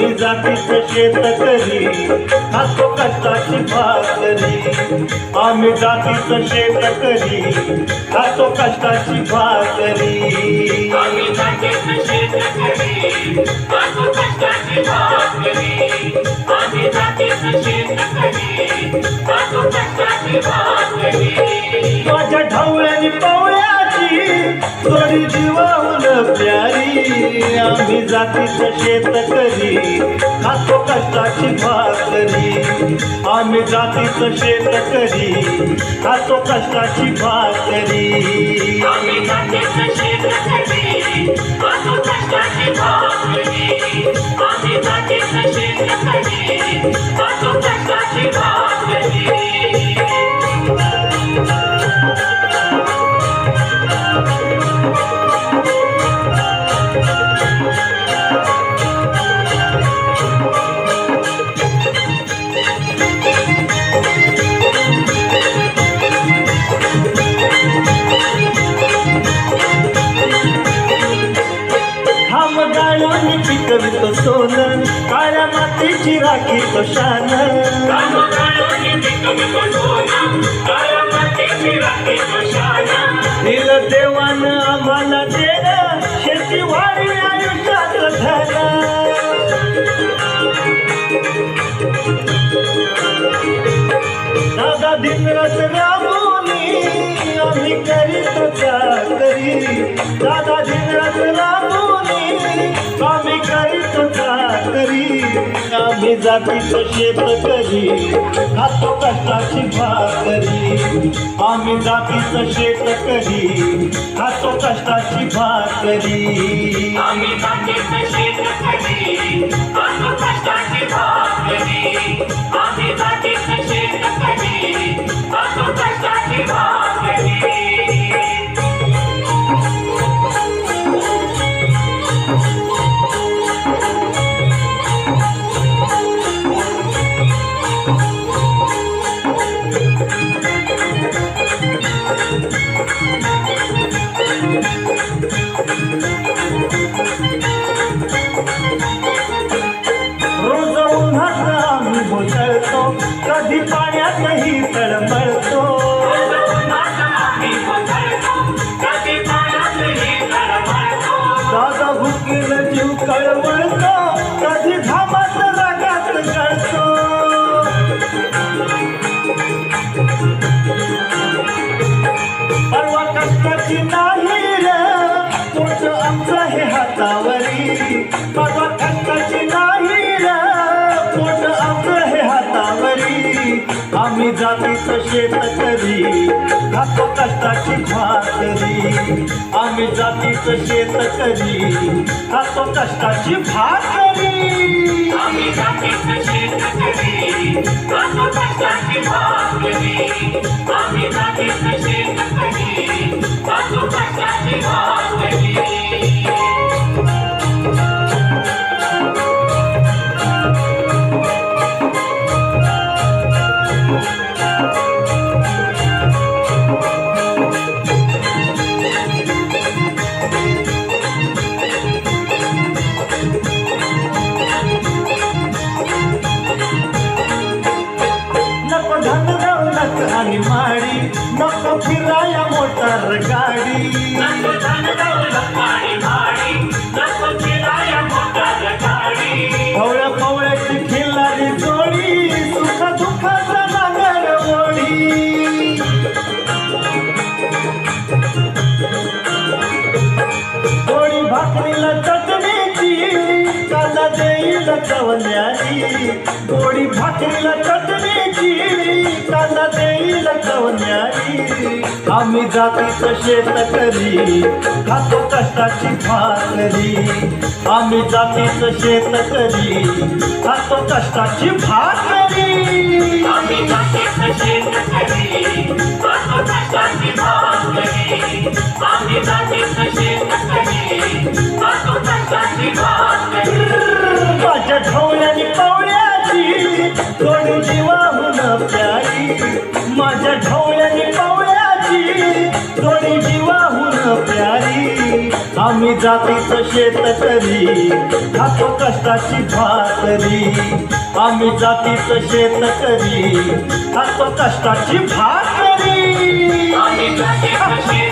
आम्ही जातीचं शेतकरी खातो कष्टाची भाकरी आम्ही जातीचं शेतकरी खातो कष्टाची भाकरी आम्ही जातीचं शेतकरी खातो कष्टाची भाकरी आम्ही जातीचं शेतकरी खातो कष्टाची भाकरी माझ्या ढवळ्यानी पवळ्याची थोडी जीवाहून प्यारी आम्ही जातीचं शेतकरी खातो कष्टाची भाकरी आम्ही जातीचं शेतकरी खातो कष्टाची भाकरी आम्ही जातीचं शेतकरी खातो कष्टाची भाकरी आम्ही जातीचं शेतकरी खातो कष्टाची भाकरी गाळून पिकवितो सोनं काळ्या मातीची राखी तो शान दिलं देवानं आम्हाला देणं शेती वाढी आयुष्यात धन दादा दिनरात राबवली आम्ही करीतो चाकरी दादा दिनरात राबवली आम्ही करीतो चाकरी आम्ही जातीचं शेतकरी खातो कष्टाची भाकरी आम्ही जातीचं शेतकरी खातो कष्टाची भाकरी आम्ही जातीचं शेतकरी खातो कष्टाची भाकरी आम्ही जातीचं शेतकरी खातो कष्टाची भाकरी रोज उन्हात आम्ही बोलतो कधी पाण्यातही तळमळतो दादा भुकेल जीव कळवळतो कधी घामात रागात कळतो परवा कष्टाची नाही रे पोट आमचं हे हातावरी परवा कष्टाची नाही रे पोट आमचं हे हातावरी आम्ही जातीचं शेतकरी खातो कष्टाची भाकरी आम्ही जातीचं शेतकरी खातो कष्टाची भाकरी आम्ही जातीचं शेतकरी खातो कष्टाची भाकरी आम्ही जातीचं शेतकरी खातो कष्टाची भाकरी नको धन दौलत आणि माडी नको फिराया मोटर गाडी नको धन दौलत आणि माडी नको फिराया मोटर गाडी पवळ्या पवळ्याची खिल्लारी जोडी सुख दुःखाचा नागर ओढी गोडी भाकरीला चटणीची कांदा देईल कवल्याची गोडी भाकरीला चटणीची कांदा देईल कवल्याची आम्ही जातीचं शेतकरी खातो कष्टाची भाकरी आम्ही जातीचं शेतकरी खातो कष्टाची भाकरी आम्ही जातीचं शेतकरी खातो कष्टाची भाकरी आम्ही जातीचं शेतकरी खातो कष्टाची भाकरी माझ्या ढवळ्यानी पवळ्याची थोडी जीवाहून प्यारी माझ्या ढवळ्यानी पवळ्याची देवाची जोडी जीवाहून प्यारी आम्ही जातीचं शेतकरी खातो कष्टाची भाकरी आम्ही जातीचं शेतकरी खातो कष्टाची भाकरी आम्ही जातीचं शेतकरी